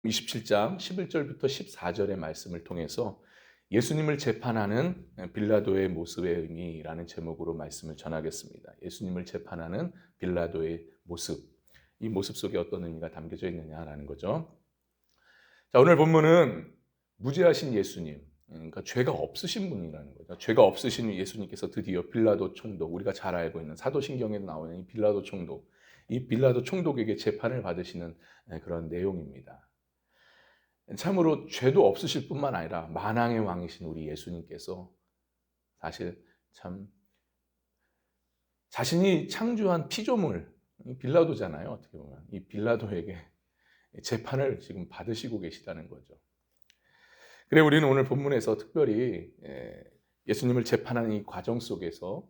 27장 11절부터 14절의 말씀을 통해서 예수님을 재판하는 빌라도의 모습의 의미라는 제목으로 말씀을 전하겠습니다. 예수님을 재판하는 빌라도의 모습, 이 모습 속에 어떤 의미가 담겨져 있느냐라는 거죠. 자, 오늘 본문은 무죄하신 예수님, 그러니까 죄가 없으신 분이라는 거죠. 죄가 없으신 예수님께서 드디어 빌라도 총독, 우리가 잘 알고 있는 사도신경에 나오는 이 빌라도 총독, 이 빌라도 총독에게 재판을 받으시는 그런 내용입니다. 참으로 죄도 없으실 뿐만 아니라 만왕의 왕이신 우리 예수님께서 사실 참 자신이 창조한 피조물, 빌라도잖아요. 어떻게 보면 이 빌라도에게 재판을 지금 받으시고 계시다는 거죠. 그래 우리는 오늘 본문에서 특별히 예수님을 재판하는 이 과정 속에서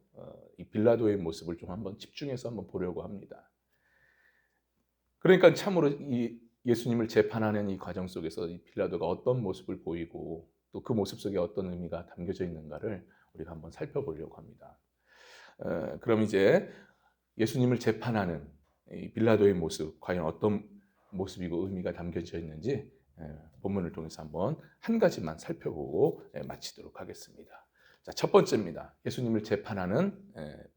이 빌라도의 모습을 좀 한번 집중해서 한번 보려고 합니다. 그러니까 참으로 이 예수님을 재판하는 이 과정 속에서 이 빌라도가 어떤 모습을 보이고 또 그 모습 속에 어떤 의미가 담겨져 있는가를 우리가 한번 살펴보려고 합니다. 그럼 이제 예수님을 재판하는 이 빌라도의 모습, 과연 어떤 모습이고 의미가 담겨져 있는지 본문을 통해서 한번 한 가지만 살펴보고 마치도록 하겠습니다. 자, 첫 번째입니다. 예수님을 재판하는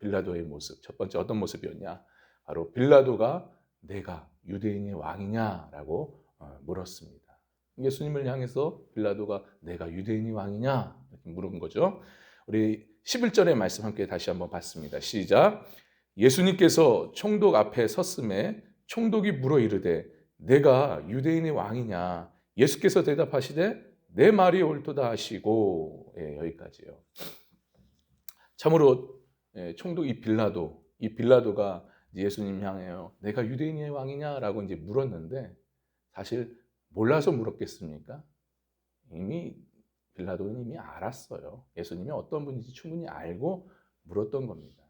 빌라도의 모습. 첫 번째 어떤 모습이었냐? 바로 빌라도가 내가 유대인의 왕이냐라고 물었습니다. 예수님을 향해서 빌라도가 내가 유대인의 왕이냐 이렇게 물은 거죠. 우리 11절의 말씀 함께 다시 한번 봤습니다. 시작. 예수님께서 총독 앞에 섰음에 총독이 물어 이르되 내가 유대인의 왕이냐? 예수께서 대답하시되 내 말이 옳도다 하시고 여기까지요. 참으로 총독 이 빌라도가 예수님 향해요. 내가 유대인의 왕이냐라고 이제 물었는데 사실 몰라서 물었겠습니까? 이미 빌라도는 이미 알았어요. 예수님이 어떤 분인지 충분히 알고 물었던 겁니다.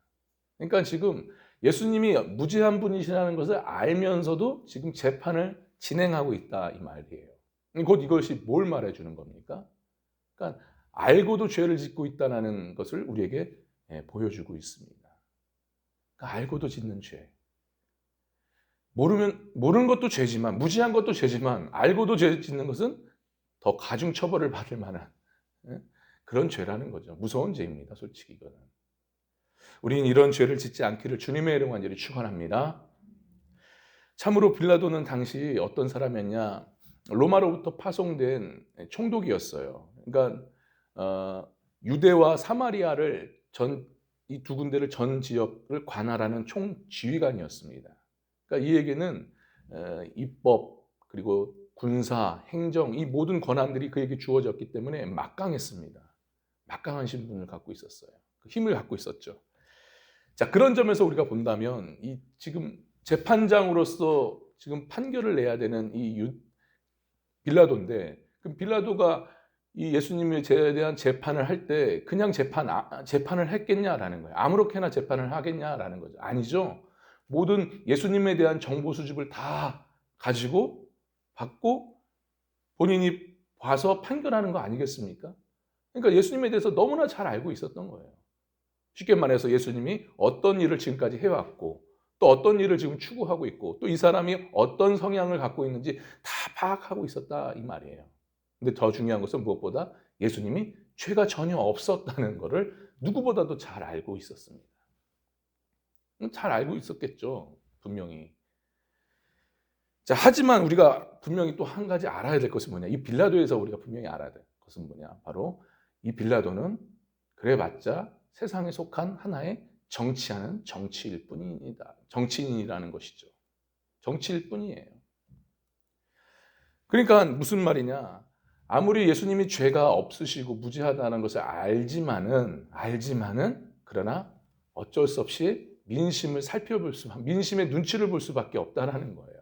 그러니까 지금 예수님이 무죄한 분이시라는 것을 알면서도 지금 재판을 진행하고 있다 이 말이에요. 곧 이것이 뭘 말해주는 겁니까? 그러니까 알고도 죄를 짓고 있다는 것을 우리에게 보여주고 있습니다. 그러니까 알고도 짓는 죄. 모르는 것도 죄지만, 무지한 것도 죄지만 알고도 죄 짓는 것은 더 가중 처벌을 받을 만한 그런 죄라는 거죠. 무서운 죄입니다. 솔직히 이거는. 우리는 이런 죄를 짓지 않기를 주님의 이름 간절히 축원합니다. 참으로 빌라도는 당시 어떤 사람이었냐? 로마로부터 파송된 총독이었어요. 그러니까 유대와 사마리아를 이 두 군데를 전 지역을 관할하는 총지휘관이었습니다. 그러니까 이에게는 입법 그리고 군사, 행정 이 모든 권한들이 그에게 주어졌기 때문에 막강했습니다. 막강한 신분을 갖고 있었어요. 그 힘을 갖고 있었죠. 자, 그런 점에서 우리가 본다면 이 지금 재판장으로서 지금 판결을 내야 되는 이 빌라도인데 그 빌라도가 이 예수님에 대한 재판을 할 때 그냥 재판을 했겠냐라는 거예요. 아무렇게나 재판을 하겠냐라는 거죠. 아니죠. 모든 예수님에 대한 정보 수집을 다 가지고 받고 본인이 봐서 판결하는 거 아니겠습니까? 그러니까 예수님에 대해서 너무나 잘 알고 있었던 거예요. 쉽게 말해서 예수님이 어떤 일을 지금까지 해왔고 또 어떤 일을 지금 추구하고 있고 또 이 사람이 어떤 성향을 갖고 있는지 다 파악하고 있었다 이 말이에요. 근데 더 중요한 것은 무엇보다 예수님이 죄가 전혀 없었다는 것을 누구보다도 잘 알고 있었습니다. 잘 알고 있었겠죠. 분명히. 자, 하지만 우리가 분명히 또 한 가지 알아야 될 것은 뭐냐. 이 빌라도에서 우리가 분명히 알아야 될 것은 뭐냐. 바로 이 빌라도는 그래봤자 세상에 속한 하나의 정치하는 정치일 뿐입니다. 정치인이라는 것이죠. 정치일 뿐이에요. 그러니까 무슨 말이냐. 아무리 예수님이 죄가 없으시고 무죄하다는 것을 알지만은 그러나 어쩔 수 없이 민심의 눈치를 볼 수밖에 없다라는 거예요.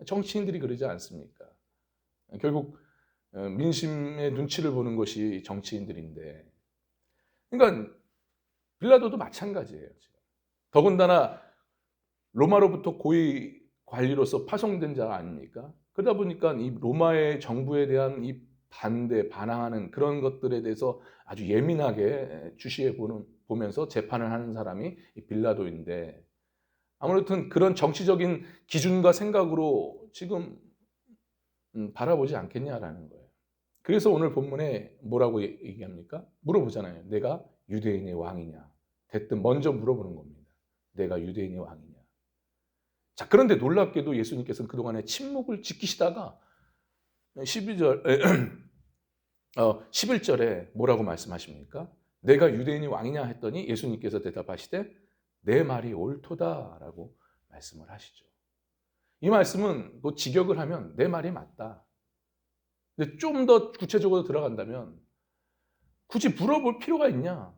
정치인들이 그러지 않습니까? 결국 민심의 눈치를 보는 것이 정치인들인데, 그러니까 빌라도도 마찬가지예요. 지금. 더군다나 로마로부터 고위 관리로서 파송된 자 아닙니까? 그러다 보니까 이 로마의 정부에 대한 이 반항하는 그런 것들에 대해서 아주 예민하게 보면서 재판을 하는 사람이 이 빌라도인데, 아무튼 그런 정치적인 기준과 생각으로 지금 바라보지 않겠냐라는 거예요. 그래서 오늘 본문에 뭐라고 얘기합니까? 물어보잖아요. 내가 유대인의 왕이냐? 됐든 먼저 물어보는 겁니다. 내가 유대인의 왕이냐? 자, 그런데 놀랍게도 예수님께서는 그동안에 침묵을 지키시다가 11절에 뭐라고 말씀하십니까? 내가 유대인의 왕이냐 했더니 예수님께서 대답하시되 내 말이 옳도다라고 말씀을 하시죠. 이 말씀은 뭐 직역을 하면 내 말이 맞다. 근데 좀 더 구체적으로 들어간다면 굳이 물어볼 필요가 있냐?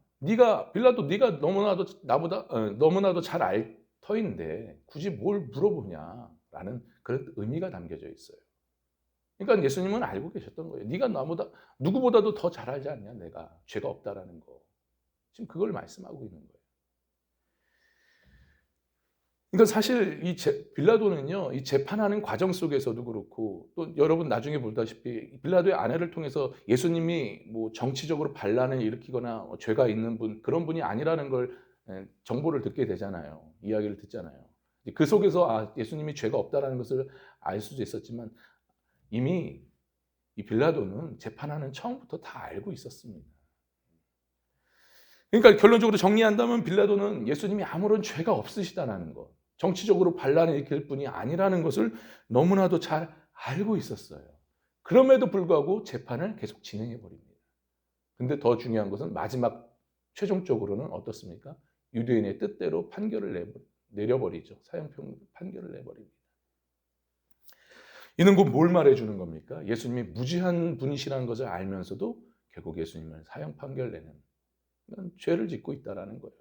빌라도 네가 너무나도 잘 알 터인데 굳이 뭘 물어보냐라는 그런 의미가 담겨져 있어요. 그러니까 예수님은 알고 계셨던 거예요. 네가 누구보다도 더 잘 알지 않냐? 내가 죄가 없다라는 거. 지금 그걸 말씀하고 있는 거예요. 그러니까 사실 빌라도는요, 이 재판하는 과정 속에서도 그렇고, 또 여러분 나중에 보다시피 빌라도의 아내를 통해서 예수님이 뭐 정치적으로 반란을 일으키거나 죄가 있는 그런 분이 아니라는 걸 정보를 듣게 되잖아요. 이야기를 듣잖아요. 그 속에서 예수님이 죄가 없다라는 것을 알 수도 있었지만 이미 이 빌라도는 재판하는 처음부터 다 알고 있었습니다. 그러니까 결론적으로 정리한다면 빌라도는 예수님이 아무런 죄가 없으시다는 것, 정치적으로 반란을 일으킬 뿐이 아니라는 것을 너무나도 잘 알고 있었어요. 그럼에도 불구하고 재판을 계속 진행해 버립니다. 근데 더 중요한 것은 마지막 최종적으로는 어떻습니까? 유대인의 뜻대로 판결을 내려버리죠. 사형평 판결을 내버립니다. 이는 곧 뭘 말해주는 겁니까? 예수님이 무지한 분이시라는 것을 알면서도 결국 예수님을 사형 판결 내는 죄를 짓고 있다는 거예요.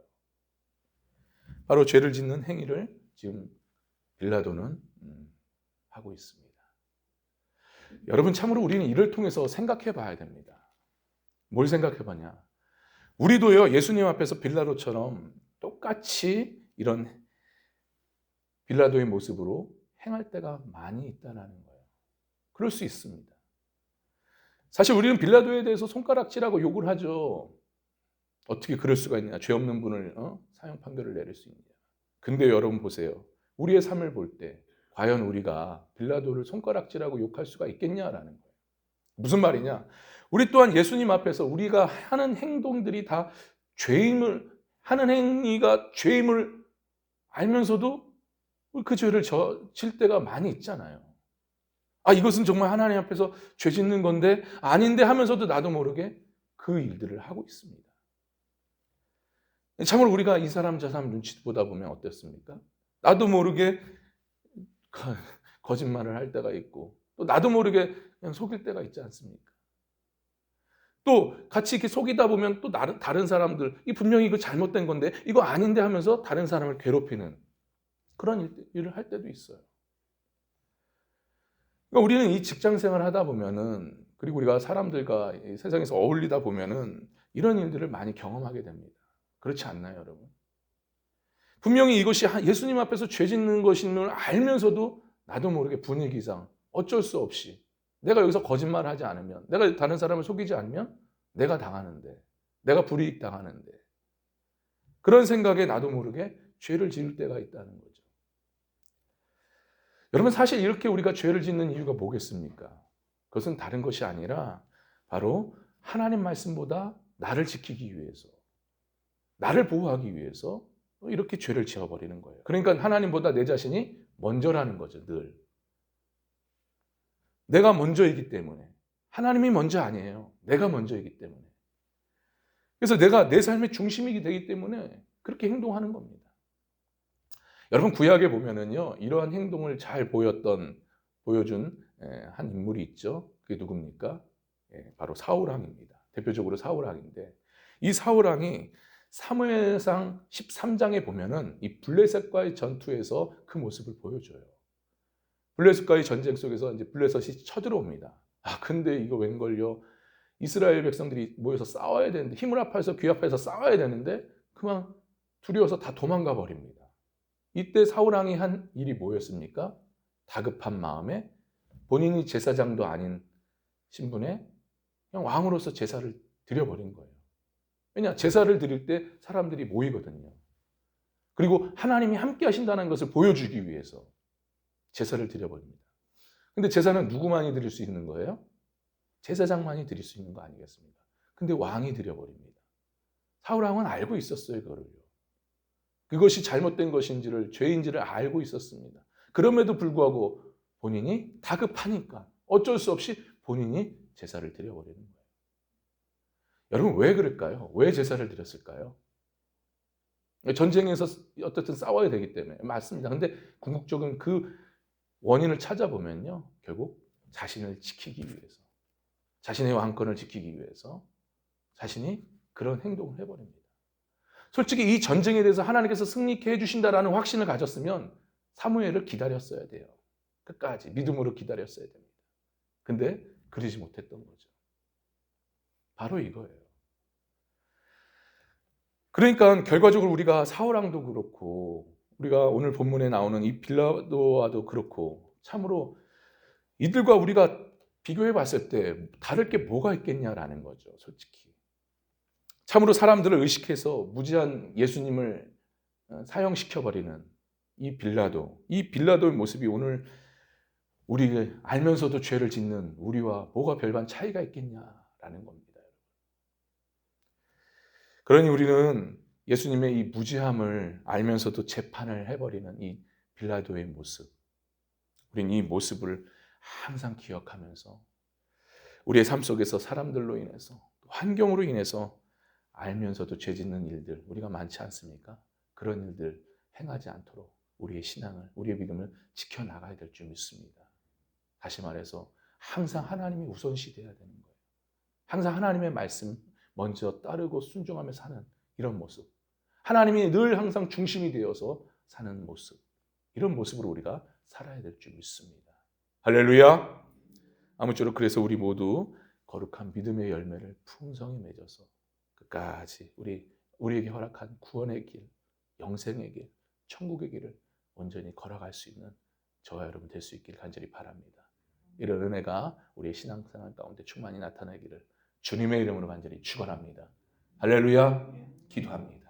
바로 죄를 짓는 행위를 지금 빌라도는 하고 있습니다. 여러분, 참으로 우리는 이를 통해서 생각해 봐야 됩니다. 뭘 생각해 봐냐? 우리도요, 예수님 앞에서 빌라도처럼 똑같이 이런 빌라도의 모습으로 행할 때가 많이 있다는 거예요. 그럴 수 있습니다. 사실 우리는 빌라도에 대해서 손가락질하고 욕을 하죠. 어떻게 그럴 수가 있냐? 죄 없는 분을 사형 판결을 내릴 수 있냐? 근데 여러분 보세요. 우리의 삶을 볼 때 과연 우리가 빌라도를 손가락질하고 욕할 수가 있겠냐라는 거예요. 무슨 말이냐? 우리 또한 예수님 앞에서 우리가 하는 행동들이 다 하는 행위가 죄임을 알면서도 그 죄를 질 때가 많이 있잖아요. 이것은 정말 하나님 앞에서 죄 짓는 건데 아닌데 하면서도 나도 모르게 그 일들을 하고 있습니다. 참으로 우리가 이 사람 저 사람 눈치 보다 보면 어떻습니까? 나도 모르게 거짓말을 할 때가 있고 또 나도 모르게 그냥 속일 때가 있지 않습니까? 또 같이 이렇게 속이다 보면 또 다른 사람들 분명히 이거 잘못된 건데 이거 아닌데 하면서 다른 사람을 괴롭히는 그런 일을 할 때도 있어요. 그러니까 우리는 이 직장 생활을 하다 보면은 그리고 우리가 사람들과 세상에서 어울리다 보면은 이런 일들을 많이 경험하게 됩니다. 그렇지 않나요, 여러분? 분명히 이것이 예수님 앞에서 죄 짓는 것인 걸 알면서도 나도 모르게 분위기상 어쩔 수 없이 내가 여기서 거짓말을 하지 않으면, 내가 다른 사람을 속이지 않으면 내가 당하는데, 내가 불이익 당하는데 그런 생각에 나도 모르게 죄를 지을 때가 있다는 거죠. 여러분, 사실 이렇게 우리가 죄를 짓는 이유가 뭐겠습니까? 그것은 다른 것이 아니라 바로 하나님 말씀보다 나를 지키기 위해서, 나를 보호하기 위해서 이렇게 죄를 지어버리는 거예요. 그러니까 하나님보다 내 자신이 먼저라는 거죠, 늘. 내가 먼저이기 때문에. 하나님이 먼저 아니에요. 내가 먼저이기 때문에. 그래서 내가 내 삶의 중심이 되기 때문에 그렇게 행동하는 겁니다. 여러분, 구약에 보면은요, 이러한 행동을 잘 보여준 한 인물이 있죠. 그게 누굽니까? 바로 사울왕입니다. 대표적으로 사울왕인데, 이 사울왕이 사무엘상 13장에 보면은 이 블레셋과의 전투에서 그 모습을 보여줘요. 블레셋과의 전쟁 속에서 이제 블레셋이 쳐들어옵니다. 근데 이거 웬걸요? 이스라엘 백성들이 모여서 싸워야 되는데, 힘을 합해서 귀합해서 싸워야 되는데 그만 두려워서 다 도망가 버립니다. 이때 사울왕이 한 일이 뭐였습니까? 다급한 마음에 본인이 제사장도 아닌 신분에 그냥 왕으로서 제사를 드려버린 거예요. 왜냐? 제사를 드릴 때 사람들이 모이거든요. 그리고 하나님이 함께 하신다는 것을 보여주기 위해서 제사를 드려버립니다. 근데 제사는 누구만이 드릴 수 있는 거예요? 제사장만이 드릴 수 있는 거 아니겠습니까? 근데 왕이 드려버립니다. 사울왕은 알고 있었어요, 그거를요. 그것이 잘못된 것인지를, 죄인지를 알고 있었습니다. 그럼에도 불구하고 본인이 다급하니까 어쩔 수 없이 본인이 제사를 드려버리는 거예요. 여러분, 왜 그럴까요? 왜 제사를 드렸을까요? 전쟁에서 어떻든 싸워야 되기 때문에. 맞습니다. 근데 궁극적인 그 원인을 찾아보면요, 결국 자신을 지키기 위해서, 자신의 왕권을 지키기 위해서 자신이 그런 행동을 해버립니다. 솔직히 이 전쟁에 대해서 하나님께서 승리케 해주신다라는 확신을 가졌으면 사무엘을 기다렸어야 돼요. 끝까지 믿음으로 기다렸어야 됩니다. 근데 그러지 못했던 거죠. 바로 이거예요. 그러니까 결과적으로 우리가 사울왕도 그렇고 우리가 오늘 본문에 나오는 이 빌라도와도 그렇고 참으로 이들과 우리가 비교해 봤을 때 다를 게 뭐가 있겠냐라는 거죠. 솔직히. 참으로 사람들을 의식해서 무지한 예수님을 사형시켜버리는 이 빌라도의 모습이 오늘 우리 알면서도 죄를 짓는 우리와 뭐가 별반 차이가 있겠냐라는 겁니다. 그러니 우리는 예수님의 이 무지함을 알면서도 재판을 해버리는 이 빌라도의 모습, 우리는 이 모습을 항상 기억하면서 우리의 삶 속에서 사람들로 인해서, 환경으로 인해서 알면서도 죄 짓는 일들 우리가 많지 않습니까? 그런 일들 행하지 않도록 우리의 신앙을, 우리의 믿음을 지켜나가야 될 줄 믿습니다. 다시 말해서 항상 하나님이 우선시 돼야 되는 거예요. 항상 하나님의 말씀 먼저 따르고 순종하며 사는 이런 모습, 하나님이 늘 항상 중심이 되어서 사는 모습, 이런 모습으로 우리가 살아야 될 줄 믿습니다. 할렐루야. 아무쪼록 그래서 우리 모두 거룩한 믿음의 열매를 풍성히 맺어서 끝까지 우리에게 허락한 구원의 길, 영생의 길, 천국의 길을 온전히 걸어갈 수 있는 저와 여러분 될 수 있길 간절히 바랍니다. 이런 은혜가 우리의 신앙생활 가운데 충만히 나타나기를 주님의 이름으로 간절히 축원합니다. 할렐루야. 기도합니다.